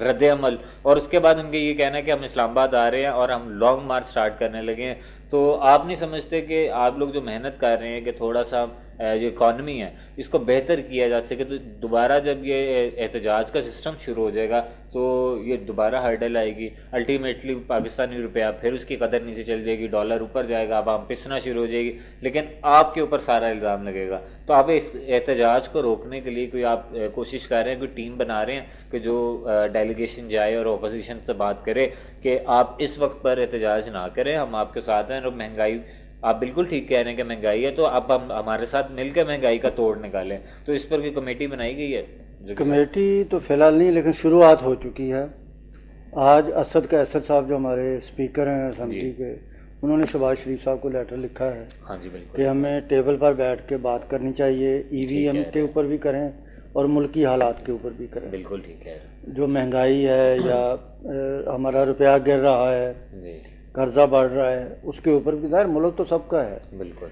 رد عمل، اور اس کے بعد ان کے یہ کہنا ہے کہ ہم اسلام آباد آ رہے ہیں اور ہم لانگ مارچ سٹارٹ کرنے لگے ہیں. تو آپ نہیں سمجھتے کہ آپ لوگ جو محنت کر رہے ہیں کہ تھوڑا سا جو اکانومی ہے اس کو بہتر کیا جا سکے، تو دوبارہ جب یہ احتجاج کا سسٹم شروع ہو جائے گا تو یہ دوبارہ ہرڈل آئے گی، الٹیمیٹلی پاکستانی روپیہ پھر اس کی قدر نیچے چل جائے گی، ڈالر اوپر جائے گا، عوام پسنا شروع ہو جائے گی، لیکن آپ کے اوپر سارا الزام لگے گا. تو آپ اس احتجاج کو روکنے کے لیے کوئی آپ کوشش کر رہے ہیں، کوئی ٹیم بنا رہے ہیں کہ جو ڈیلیگیشن جائے اور اپوزیشن سے بات کرے کہ آپ اس وقت پر احتجاج نہ کریں، ہم آپ کے ساتھ ہیں، اور مہنگائی آپ بالکل ٹھیک کہہ رہے ہیں کہ مہنگائی ہے، تو اب ہم ہمارے ساتھ مل کے مہنگائی کا توڑ نکالیں. تو اس پر کوئی کمیٹی بنائی گئی ہے؟ کمیٹی تو فی الحال نہیں، لیکن شروعات ہو چکی ہے. آج اسد قیصر صاحب جو ہمارے اسپیکر ہیں اسمبلی کے، انہوں نے شہباز شریف صاحب کو لیٹر لکھا ہے ہاں جی بالکل کہ ہمیں ٹیبل پر بیٹھ کے بات کرنی چاہیے، ای وی ایم کے اوپر بھی کریں اور ملکی حالات کے اوپر بھی کریں. بالکل ٹھیک ہے جو مہنگائی ہے یا ہمارا روپیہ گر رہا ہے، جی قرضہ بڑھ رہا ہے، اس کے اوپر بھی ظاہر ملک تو سب کا ہے. بالکل.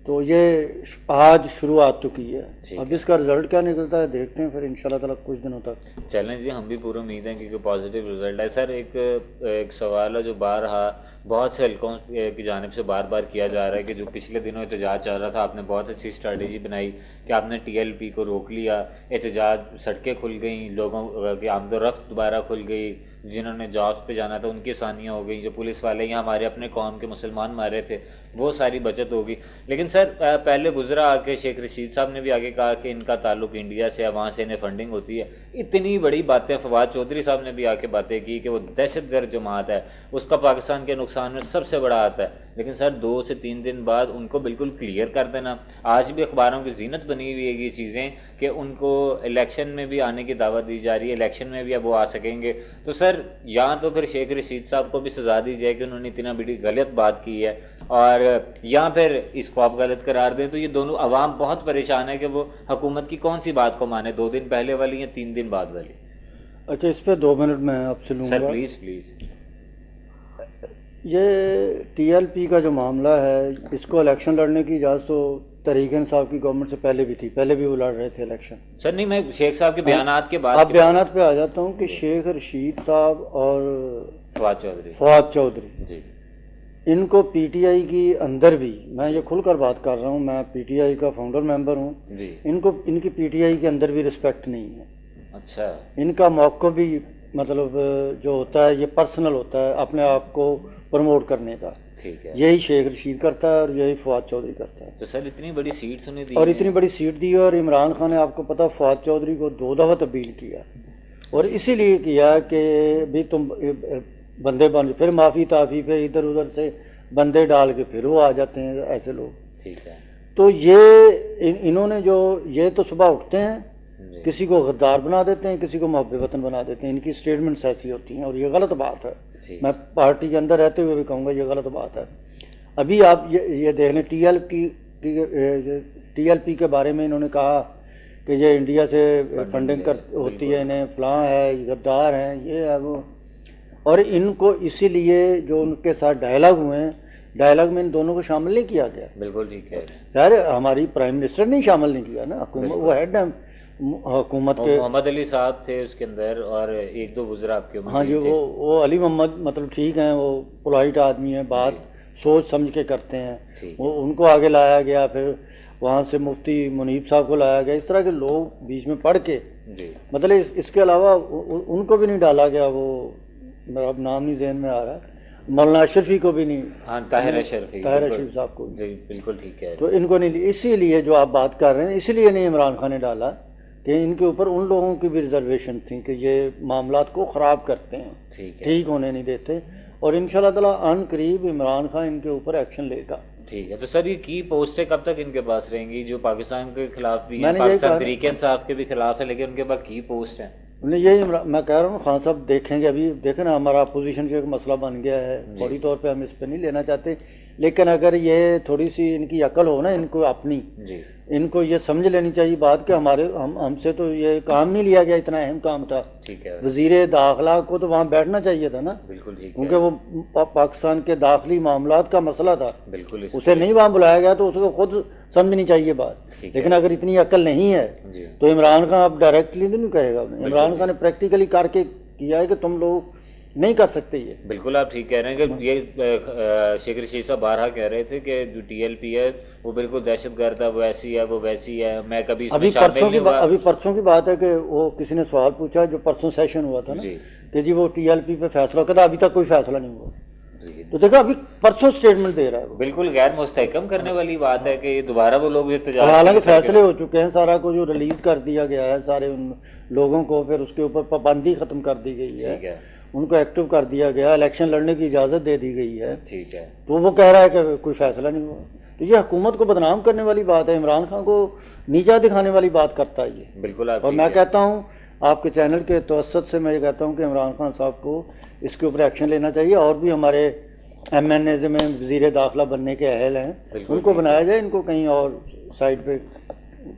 تو یہ آج شروعات تو کی ہے، ٹھیک اب اس کا رزلٹ کیا نکلتا ہے دیکھتے ہیں پھر انشاءاللہ تعالیٰ کچھ دنوں تک. چلیں جی، ہم بھی پورا امید ہیں کہ پازیٹیو رزلٹ ہے. سر ایک سوال ہے جو بارہا بہت سے حلقوں کی جانب سے بار بار کیا جا رہا ہے کہ جو پچھلے دنوں احتجاج چل رہا تھا، آپ نے بہت اچھی اسٹریٹجی بنائی کہ آپ نے ٹی ایل پی کو روک لیا، احتجاج، سڑکیں کھل گئیں، لوگوں کی آمد و رفت دوبارہ کھل گئی، جنہوں نے جابس پہ جانا تھا ان کی آسانیاں ہو گئیں، جو پولیس والے یہاں ہمارے اپنے قوم کے مسلمان مارے تھے وہ ساری بچت ہوگی. لیکن سر پہلے گزرا آ کے شیخ رشید صاحب نے بھی آگے کہا کہ ان کا تعلق انڈیا سے ہے، وہاں سے انہیں فنڈنگ ہوتی ہے. اتنی بڑی باتیں فواد چودھری صاحب نے بھی آ کے باتیں کی کہ وہ دہشت گرد جماعت ہے، اس کا پاکستان کے نقصان میں سب سے بڑا آتا ہے. لیکن سر 2 سے 3 دن بعد ان کو بالکل کلیئر کر دینا. آج بھی اخباروں کی زینت بنی ہوئی ہے یہ چیزیں کہ ان کو الیکشن میں بھی آنے کی دعوت دی جا رہی ہے، الیکشن میں بھی اب وہ آ سکیں گے. تو سر یا تو پھر شیخ رشید صاحب کو بھی سزا دی جائے کہ انہوں نے اتنا بڑی غلط بات کی ہے، اور یا پھر اس کو آپ غلط قرار دیں. تو یہ دونوں عوام بہت پریشان ہے کہ وہ حکومت کی کون سی بات کو مانے، 2 دن پہلے والی یا 3 دن بعد والی. اچھا، اس پہ 2 منٹ میں آپ سے لوں سر گا. Please please. یہ ٹی ایل پی کا جو معاملہ ہے، اس کو الیکشن لڑنے کی اجازت تو طریق انصاف کی گورنمنٹ سے پہلے بھی تھی، پہلے بھی وہ لڑ رہے تھے الیکشن. سر نہیں، میں شیخ صاحب کے بیانات کے بعد اب بیانات پہ آ جاتا ہوں کہ شیخ رشید صاحب اور فواد چودھری جی، ان کو پی ٹی آئی کی اندر بھی، میں یہ کھل کر بات کر رہا ہوں، میں پی ٹی آئی کا فاؤنڈر ممبر ہوں جی. ان کی پی ٹی آئی کے اندر بھی رسپیکٹ نہیں ہے. اچھا. ان کا موقع بھی مطلب جو ہوتا ہے یہ پرسنل ہوتا ہے، اپنے آپ کو پروموٹ کرنے کا. ٹھیک ہے. یہی شیخ رشید کرتا ہے اور یہی فواد چودھری کرتا ہے. تو سر اتنی بڑی سیٹس انہیں دی اور اتنی بڑی سیٹ دی ہے، اور عمران خان نے آپ کو پتا فواد چودھری کو 2 دفعہ تبدیل کیا، اور اسی لیے کیا کہ بھی تم بندے بن، پھر معافی تعافی پہ ادھر ادھر سے بندے ڈال کے پھر وہ آ جاتے ہیں ایسے لوگ. ٹھیک ہے. تو یہ انہوں نے جو یہ تو صبح اٹھتے ہیں، کسی کو غدار بنا دیتے ہیں، کسی کو محب وطن بنا دیتے ہیں. ان کی سٹیٹمنٹس ایسی ہوتی ہیں اور یہ غلط بات ہے. میں پارٹی کے اندر رہتے ہوئے بھی کہوں گا یہ غلط بات ہے. ابھی آپ یہ دیکھ لیں ٹی ایل پی کے بارے میں انہوں نے کہا کہ یہ انڈیا سے فنڈنگ ہوتی ہے، انہیں فلاں ہے، غدار ہیں، یہ ہے وہ. اور ان کو اسی لیے جو ان کے ساتھ ڈائلاگ ہوئے ہیں، ڈائلاگ میں ان دونوں کو شامل نہیں کیا گیا. بالکل ٹھیک ہے. یار ہماری پرائم منسٹر نے شامل نہیں کیا نا، حکومت وہ ہیڈ ہے حکومت کے. محمد علی صاحب تھے اس کے اندر اور 1-2 وزراء آپ کے. ہاں جی، وہ علی محمد مطلب ٹھیک ہیں، وہ پولائٹ آدمی ہیں، بات سوچ سمجھ کے کرتے ہیں. وہ ان کو آگے لایا گیا، پھر وہاں سے مفتی منیب صاحب کو لایا گیا. اس طرح کے لوگ بیچ میں پڑھ کے مطلب اس کے علاوہ ان کو بھی نہیں ڈالا گیا. وہ میرا اب نام نہیں ذہن میں آ رہا ہے، مولانا اشرفی کو بھی نہیں. ہاں، طاہر اشرفی صاحب کو. جی بالکل ٹھیک ہے. تو ان کو نہیں، اسی لیے جو آپ بات کر رہے ہیں اسی لیے نہیں عمران خان نے ڈالا کہ ان کے اوپر ان لوگوں کی بھی ریزرویشن تھی کہ یہ معاملات کو خراب کرتے ہیں، ٹھیک ہونے نہیں دیتے. اور انشاءاللہ تعالیٰ ان قریب عمران خان ان کے اوپر ایکشن لے گا. ٹھیک ہے. تو سر یہ کی پوسٹیں کب تک ان کے پاس رہیں گی جو پاکستان کے خلاف بھی ہیں، پاکستان تحریک انصاف کے بھی خلاف ہے، لیکن ان کے پاس کی پوسٹ ہیں؟ یہی میں کہہ رہا ہوں خان صاحب دیکھیں گے. ابھی دیکھیں نا ہمارا اپوزیشن سے ایک مسئلہ بن گیا ہے، فوری طور پہ ہم اس پہ نہیں لینا چاہتے، لیکن اگر یہ تھوڑی سی ان کی عقل ہو نا، ان کو اپنی، ان کو یہ سمجھ لینی چاہیے بات کہ ہم سے تو یہ کام نہیں لیا گیا، اتنا اہم کام تھا. وزیر داخلہ کو تو وہاں بیٹھنا چاہیے تھا نا، کیونکہ وہ پاکستان کے داخلی معاملات کا مسئلہ تھا. اسے نہیں وہاں بلایا گیا تو اس کو خود سمجھنی چاہیے بات. لیکن اگر اتنی عقل نہیں ہے تو عمران خان اب ڈائریکٹلی نہیں کہے گا. عمران خان نے پریکٹیکلی کر کے کیا ہے کہ تم لوگ نہیں کر سکتے یہ. بالکل آپ ٹھیک کہہ رہے ہیں کہ یہ شیخ رشید صاحب بارہا کہہ رہے تھے کہ جو ٹی ایل پی ہے وہ بالکل دہشت گرد ہے، وہ ایسی ہے وہ ویسی ہے، میں کبھی اس میں شامل نہیں ہوا. ابھی پرسوں کی بات ہے کہ وہ کسی نے سوال پوچھا جو پرسوں سیشن ہوا تھا نا کہ جی وہ ٹی ایل پی پہ فیصلہ کرتا، ابھی تک کوئی فیصلہ نہیں ہوا. تو دیکھا ابھی پرسوں سٹیٹمنٹ دے رہا ہے وہ. بالکل غیر مستحکم کرنے والی بات ہے کہ دوبارہ وہ لوگ حالانکہ فیصلے ہو چکے ہیں، سارا کو جو ریلیز کر دیا گیا ہے سارے ان لوگوں کو، پھر اس کے اوپر پابندی ختم کر دی گئی ہے، ان کو ایکٹیو کر دیا گیا، الیکشن لڑنے کی اجازت دے دی گئی ہے. ٹھیک ہے. تو وہ کہہ رہا ہے کہ کوئی فیصلہ نہیں ہوا. تو یہ حکومت کو بدنام کرنے والی بات ہے، عمران خان کو نیچا دکھانے والی بات کرتا ہے یہ. بالکل. اور میں کہتا ہوں آپ کے چینل کے توسط سے میں یہ کہتا ہوں کہ عمران خان صاحب کو اس کے اوپر ایکشن لینا چاہیے، اور بھی ہمارے ایم این اے میں وزیر داخلہ بننے کے اہل ہیں ان کو بنایا جائے، ان کو کہیں اور سائڈ پہ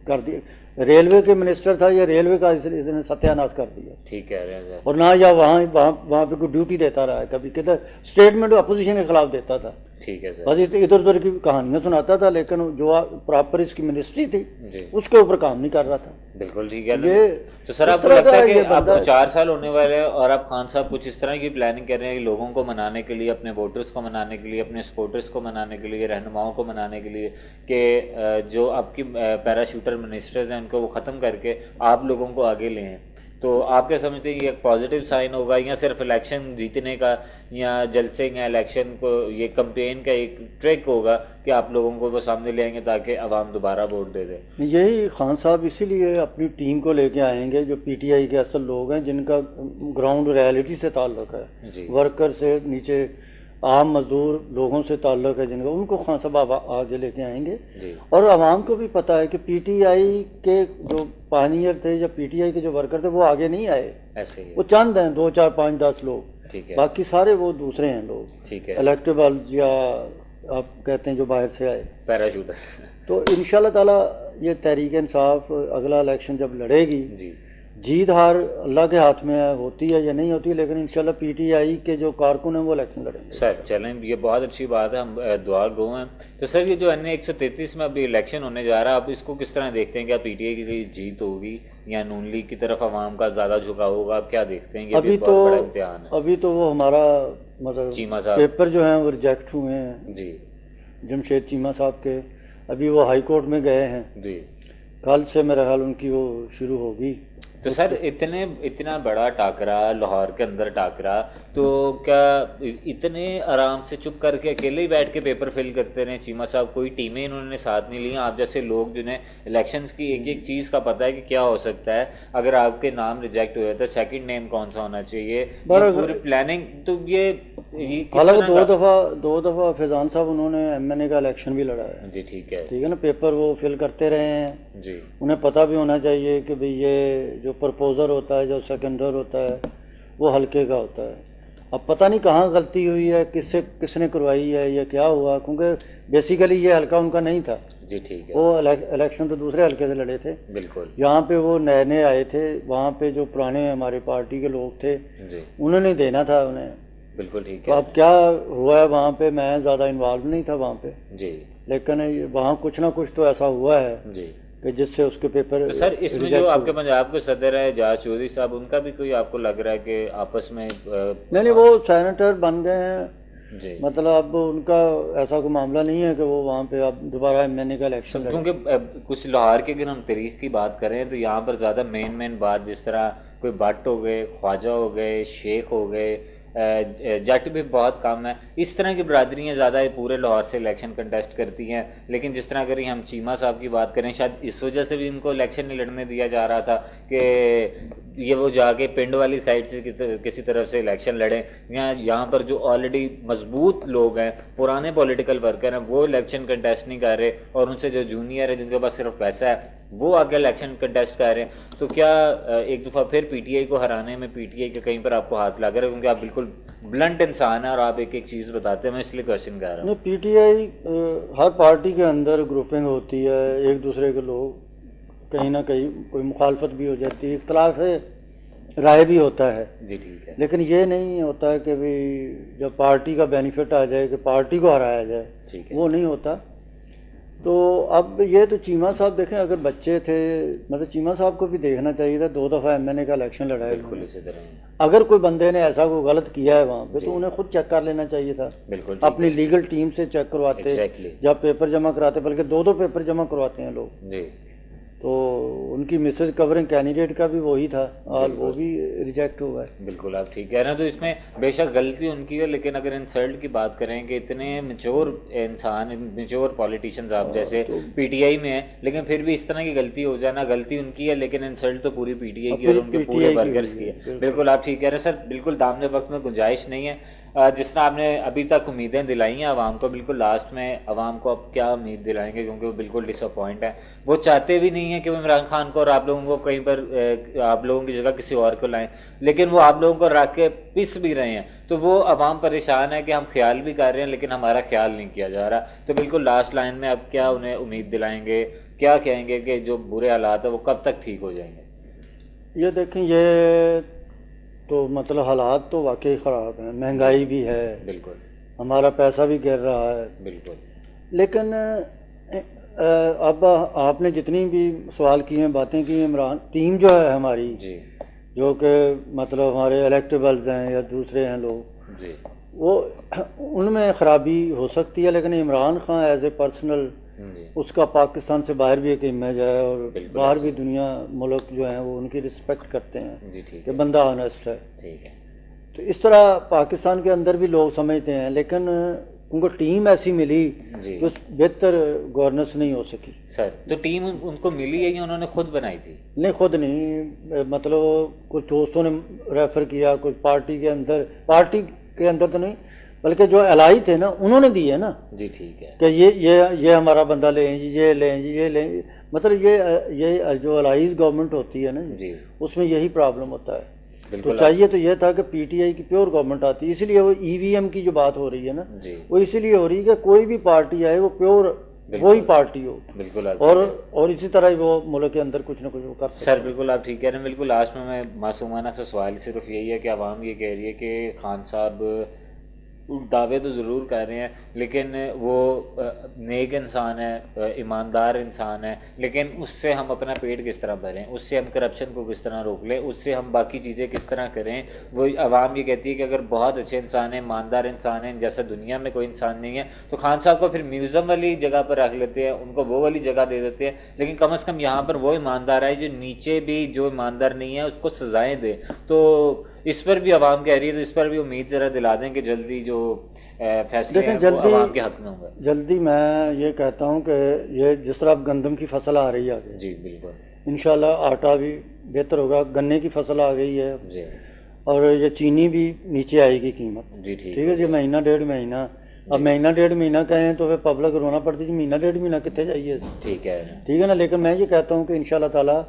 کر دیا. ریلوے کے منسٹر تھا، یہ ریلوے کا اس نے ستیہ ناش کر دیا. ٹھیک ہے. اور نہ یا وہاں پہ کوئی ڈیوٹی دیتا رہا ہے، کبھی کدھر اسٹیٹمنٹ اپوزیشن کے خلاف دیتا تھا. ٹھیک ہے. بس ادھر ادھر کی کہانیاں سناتا تھا، لیکن جو پراپر اس کی منسٹری تھی اس کے اوپر کام نہیں کر رہا تھا. بالکل ٹھیک ہے. تو سر آپ کو لگتا ہے کہ اب 4 سال ہونے والے ہیں اور آپ خان صاحب کچھ اس طرح کی پلاننگ کر رہے ہیں کہ لوگوں کو منانے کے لیے، اپنے ووٹرز کو منانے کے لیے، اپنے سپورٹرز کو منانے کے لیے، رہنماؤں کو منانے کے لیے کہ جو آپ کی پیرا شوٹر منسٹرز ہیں ان کو وہ ختم کر کے آپ لوگوں کو آگے لے ہیں؟ تو آپ کیا سمجھتے ہیں یہ ایک پازیٹیو سائن ہوگا، یا صرف الیکشن جیتنے کا یا جلسے یا الیکشن کو یہ کمپین کا ایک ٹریک ہوگا کہ آپ لوگوں کو وہ سامنے لے آئیں گے تاکہ عوام دوبارہ ووٹ دے دیں؟ یہی خان صاحب اسی لیے اپنی ٹیم کو لے کے آئیں گے جو پی ٹی آئی کے اصل لوگ ہیں، جن کا گراؤنڈ ریالٹی سے تعلق ہے، ورکر سے نیچے عام مزدور لوگوں سے تعلق ہے جن کا، ان کو خان صاحب آگے لے کے آئیں گے. اور عوام کو بھی پتہ ہے کہ پی ٹی آئی کے جو پائنیئر تھے یا پی ٹی آئی کے جو ورکر تھے وہ آگے نہیں آئے، ایسے وہ چند ہیں 2 4 5 10 لوگ، باقی سارے وہ دوسرے ہیں لوگ الیکٹیبل یا آپ کہتے ہیں جو باہر سے آئے پیراشوٹر. تو انشاءاللہ تعالیٰ یہ تحریک انصاف اگلا الیکشن جب لڑے گی، جیت ہار اللہ کے ہاتھ میں ہوتی ہے یا نہیں ہوتی، لیکن انشاءاللہ پی ٹی آئی کے جو کارکن ہیں وہ الیکشن لڑیں گے. سر چلیں، یہ بہت اچھی بات ہے، ہم دعا گو ہیں. تو سر یہ جو این 133 میں ابھی الیکشن ہونے جا رہا ہے، آپ اس کو کس طرح دیکھتے ہیں؟ کیا پی ٹی آئی کی جیت ہوگی یا نون لیگ کی طرف عوام کا زیادہ جھکاؤ ہوگا؟ آپ کیا دیکھتے ہیں؟ یہ بھی بہت بڑا امتحان ہے. ابھی تو وہ ہمارا مطلب چیمہ صاحب پیپر جو ہیں وہ ریجیکٹ ہوئے ہیں جمشید چیمہ صاحب کے، ابھی وہ ہائی کورٹ میں گئے ہیں. کل سے میرا خیال ان کی وہ شروع ہوگی. تو سر اتنا بڑا ٹاکرا لاہور کے اندر ٹاکرا، تو کیا اتنے آرام سے چپ کر کے اکیلے ہی بیٹھ کے پیپر فل کرتے رہے چیمہ صاحب؟ کوئی ٹیمیں انہوں نے ساتھ نہیں لی؟ آپ جیسے لوگ جنہیں الیکشنز کی ایک ایک چیز کا پتہ ہے کہ کیا ہو سکتا ہے اگر آپ کے نام ریجیکٹ ہوئے تو سیکنڈ نیم کون سا ہونا چاہیے، پوری پلاننگ. تو یہ حالانکہ 2 دفعہ فیضان صاحب انہوں نے ایم این اے کا الیکشن بھی لڑا ہے. جی ٹھیک ہے نا، پیپر وہ فل کرتے رہے ہیں. انہیں پتہ بھی ہونا چاہیے کہ بھئی یہ جو پرپوزر ہوتا ہے، جو سیکنڈر ہوتا ہے وہ ہلکے کا ہوتا ہے. اب پتہ نہیں کہاں غلطی ہوئی ہے، کس نے کروائی ہے یا کیا ہوا، کیونکہ بیسیکلی یہ حلقہ ان کا نہیں تھا. جی ٹھیک ہے. وہ الیکشن تو دوسرے حلقے سے لڑے تھے. بالکل. یہاں پہ وہ نئے آئے تھے، وہاں پہ جو پرانے ہماری پارٹی کے لوگ تھے انہوں نے دینا تھا انہیں. بالکل ٹھیک ہے. تو اب کیا ہوا ہے وہاں پہ، میں زیادہ انوالو نہیں تھا وہاں پہ، لیکن وہاں کچھ نہ کچھ تو ایسا ہوا ہے کہ جس سے اس کے پیپر. سر اس میں جو آپ کے پنجاب کے صدر ہیں جاج چودھری صاحب، ان کا بھی کوئی آپ کو لگ رہا ہے کہ آپس میں نہیں وہ سینیٹر بن گئے ہیں، مطلب اب ان کا ایسا کوئی معاملہ نہیں ہے کہ وہ وہاں پہ اب دوبارہ ایم این اے کا الیکشن لڑیں. کیونکہ کچھ لاہور کی اگر ہم تاریخ کی بات کریں تو یہاں پر زیادہ مین بات جس طرح کوئی بٹ ہو گئے، خواجہ ہو گئے، شیخ ہو گئے، جٹ بھی بہت کم ہے، اس طرح کی برادریاں زیادہ پورے لاہور سے الیکشن کنٹیسٹ کرتی ہیں. لیکن جس طرح اگر ہم چیمہ صاحب کی بات کریں، شاید اس وجہ سے بھی ان کو الیکشن نہیں لڑنے دیا جا رہا تھا کہ یہ وہ جا کے پنڈ والی سائڈ سے کسی طرف سے الیکشن لڑیں، یا یہاں پر جو آلریڈی مضبوط لوگ ہیں، پرانے پولیٹیکل ورکر ہیں، وہ الیکشن کنٹیسٹ نہیں کر رہے، اور ان سے جو جونیئر ہے جن کے پاس صرف پیسہ ہے وہ آگے الیکشن کنٹیسٹ کر رہے ہیں. تو کیا ایک دفعہ پھر پی ٹی آئی کو ہرانے میں پی ٹی آئی کے کہیں پر آپ کو ہاتھ لگ رہا ہے؟ کیونکہ آپ بالکل بلنٹ انسان ہیں اور آپ ایک چیز بتاتے ہیں، میں اس لیے کوشچن کر رہا ہوں. P T I Hare party کے اندر گروپنگ ہوتی ہے، ایک دوسرے کے لوگ کہیں نہ کہیں کوئی مخالفت بھی ہو جاتی ہے، اختلاف رائے بھی ہوتا ہے. جی ٹھیک ہے. لیکن یہ نہیں ہوتا ہے کہ جب پارٹی کا بینیفٹ آ جائے کہ پارٹی کو ہرایا جائے، وہ نہیں ہوتا. تو اب یہ تو چیمہ صاحب دیکھیں، اگر بچے تھے مطلب چیمہ صاحب کو بھی دیکھنا چاہیے تھا، 2 دفعہ ایم این اے کا الیکشن لڑایا انہوں بالکل نے۔ اسی طرح ہی۔ اگر کوئی بندے نے ایسا کوئی غلط کیا ہے وہاں پہ تو انہیں خود چیک کر لینا چاہیے تھا، بالکل اپنی لیگل ٹیم سے چیک کرواتے، ایگزیکٹلی جب پیپر جمع کراتے، بلکہ 2 پیپر جمع کرواتے ہیں لوگ۔ جی تو ان کی مسز کورنگ کینڈیڈیٹ کا بھی وہی تھا اور وہ بھی ریجیکٹ ہوا ہے۔ بالکل آپ ٹھیک کہہ رہے ہیں۔ تو اس میں بے شک غلطی ان کی ہے، لیکن اگر انسلٹ کی بات کریں کہ اتنے میچور انسان، میچور پولیٹیشینز آپ جیسے پی ٹی آئی میں ہیں، لیکن پھر بھی اس طرح کی غلطی ہو جانا، غلطی ان کی ہے لیکن انسلٹ تو پوری پی ٹی آئی کی اور ان کے پورے ورکرز کی ہے۔ بالکل آپ ٹھیک کہہ رہے ہیں سر، بالکل دامن وقت میں گنجائش نہیں ہے۔ جس طرح آپ نے ابھی تک امیدیں دلائی ہیں عوام کو، بالکل لاسٹ میں عوام کو اب کیا امید دلائیں گے، کیونکہ وہ بالکل ڈس اپوائنٹ ہیں۔ وہ چاہتے بھی نہیں ہیں کہ وہ عمران خان کو اور آپ لوگوں کو کہیں پر آپ لوگوں کی جگہ کسی اور کو لائیں، لیکن وہ آپ لوگوں کو رکھ کے پس بھی رہے ہیں۔ تو وہ عوام پریشان ہے کہ ہم خیال بھی کر رہے ہیں لیکن ہمارا خیال نہیں کیا جا رہا۔ تو بالکل لاسٹ لائن میں اب کیا انہیں امید دلائیں گے، کیا کہیں گے کہ جو برے حالات ہیں وہ کب تک ٹھیک ہو جائیں گے؟ یہ دیکھیں، یہ تو مطلب حالات تو واقعی خراب ہیں، مہنگائی بھی ہے، بالکل ہمارا پیسہ بھی گر رہا ہے، بالکل۔ لیکن اب آپ نے جتنی بھی سوال کیے ہیں، باتیں کی ہیں، عمران ٹیم جو ہے ہماری، جی جو کہ مطلب ہمارے الیکٹیبلز ہیں یا دوسرے ہیں لوگ، جی وہ ان میں خرابی ہو سکتی ہے، لیکن Imran Khan as a personal, جی اس کا پاکستان سے باہر بھی ایک امیج ہے، اور بالکل باہر بھی دنیا ملک جو ہیں وہ ان کی رسپیکٹ کرتے ہیں جی ٹھیک کہ ہے بندہ آنیسٹ ہے۔ ٹھیک ہے تو اس طرح پاکستان کے اندر بھی لوگ سمجھتے ہیں، لیکن ان کو ٹیم ایسی ملی جی جو بہتر گورننس نہیں ہو سکی۔ سر، تو ٹیم ان کو ملی ہے یا انہوں نے خود بنائی تھی؟ نہیں، خود نہیں، مطلب کچھ دوستوں نے ریفر کیا، کچھ پارٹی کے اندر تو نہیں، بلکہ جو الائی تھے نا انہوں نے دی ہے نا جی ٹھیک ہے کہ یہ ہمارا بندہ لیں جی، یہ لیں جی، یہ لیں جی۔ مطلب یہ جو الائیز گورنمنٹ ہوتی ہے نا جی اس میں یہی پرابلم ہوتا ہے۔ تو بالکل چاہیے تو یہ تھا کہ پی ٹی آئی کی پیور گورنمنٹ آتی ہے، اسی لیے وہ ای وی ایم کی جو بات ہو رہی ہے نا، جی وہ اسی لیے ہو رہی ہے کہ کوئی بھی پارٹی آئے وہ پیور وہی پارٹی ہو، بالکل آپ اور اسی طرح ہی وہ ملک کے اندر کچھ نہ کچھ وہ کر سکتے۔ سر بالکل آپ ٹھیک کہہ رہے ہیں۔ بالکل لاسٹ میں معصومانہ سے سوال صرف یہی ہے کہ عوام یہ کہہ رہی ہے کہ خان صاحب دعوے تو ضرور کر رہے ہیں لیکن وہ نیک انسان ہے، ایماندار انسان ہے، لیکن اس سے ہم اپنا پیٹ کس طرح بھریں، اس سے ہم کرپشن کو کس طرح روک لیں، اس سے ہم باقی چیزیں کس طرح کریں۔ وہ عوام یہ کہتی ہے کہ اگر بہت اچھے انسان ہیں، ایماندار انسان ہیں، جیسا دنیا میں کوئی انسان نہیں ہے، تو خان صاحب کو پھر میوزیم والی جگہ پر رکھ لیتے ہیں، ان کو وہ والی جگہ دے دیتے ہیں، لیکن کم از کم یہاں پر وہ ایماندار ہے جو نیچے بھی جو ایماندار نہیں ہے اس کو سزائیں دے۔ تو اس پر بھی عوام کہہ رہی ہے، تو اس پر بھی امید ذرا دلا دیں کہ جلدی جو فیصلے ہیں وہ عوام کے حق میں ہوں گے۔ جلدی میں یہ کہتا ہوں کہ یہ جس طرح اب گندم کی فصل آ رہی ہے آگے، جی بالکل انشاءاللہ آٹا بھی بہتر ہوگا، گنے کی فصل آ گئی ہے، جی اور یہ چینی بھی نیچے آئے گی قیمت، جی ٹھیک ٹھیک ہے جی، مہینہ 1.5 مہینہ، اب مہینہ 1.5 مہینہ کہیں تو پھر پبلک رونا پڑتی ہے، مہینہ 1.5 مہینہ کتنے چاہیے، ٹھیک ہے ٹھیک ہے نا۔ لیکن میں یہ کہتا ہوں کہ انشاءاللہ تعالیٰ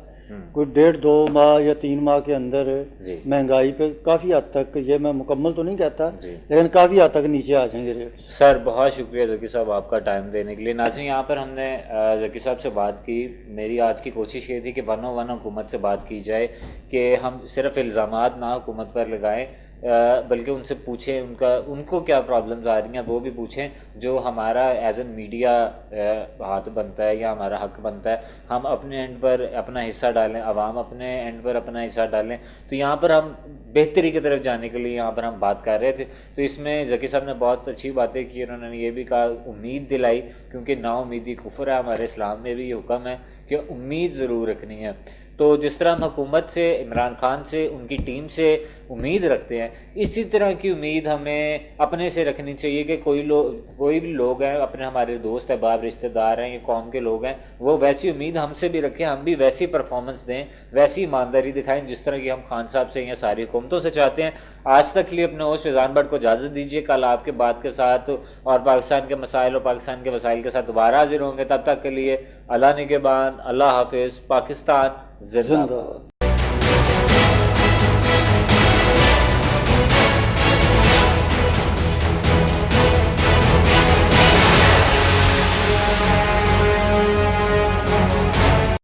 کوئی 1.5-2 ماہ یا 3 ماہ کے اندر جی مہنگائی پہ کافی حد تک، یہ میں مکمل تو نہیں کہتا جی لیکن کافی حد تک نیچے آ جائیں گے ریٹ۔ سر بہت شکریہ ذکی صاحب آپ کا ٹائم دینے کے لیے۔ ناظرین یہاں پر ہم نے ذکی صاحب سے بات کی، میری آج کی کوشش یہ تھی کہ 101 حکومت سے بات کی جائے کہ ہم صرف الزامات نہ حکومت پر لگائیں بلکہ ان سے پوچھیں ان کو کیا پرابلمز آ رہی ہیں وہ بھی پوچھیں، جو ہمارا ایز این میڈیا ہاتھ بنتا ہے یا ہمارا حق بنتا ہے، ہم اپنے اینڈ پر اپنا حصہ ڈالیں، عوام اپنے اینڈ پر اپنا حصہ ڈالیں۔ تو یہاں پر ہم بہتری کی طرف جانے کے لیے یہاں پر ہم بات کر رہے تھے، تو اس میں ذکی صاحب نے بہت اچھی باتیں کی، انہوں نے یہ بھی کہا امید دلائی، کیونکہ نا امیدی کفر ہے، ہمارے اسلام میں بھی یہ حکم ہے کہ امید ضرور رکھنی ہے۔ تو جس طرح ہم حکومت سے، عمران خان سے، ان کی ٹیم سے امید رکھتے ہیں، اسی طرح کی امید ہمیں اپنے سے رکھنی چاہیے کہ کوئی بھی لوگ ہیں، اپنے ہمارے دوست احباب رشتہ دار ہیں یا قوم کے لوگ ہیں، وہ ویسی امید ہم سے بھی رکھیں، ہم بھی ویسی پرفارمنس دیں، ویسی ایمانداری دکھائیں جس طرح کی ہم خان صاحب سے یا ساری حکومتوں سے چاہتے ہیں۔ آج تک لیے اپنے ہوسٹ فیضان بٹ کو اجازت دیجیے، کل آپ کے بات کے ساتھ اور پاکستان کے مسائل اور پاکستان کے وسائل کے ساتھ دوبارہ حاضر ہوں گے۔ تب تک کے لیے اللہ نگہبان، اللہ حافظ، پاکستان زندہ باد۔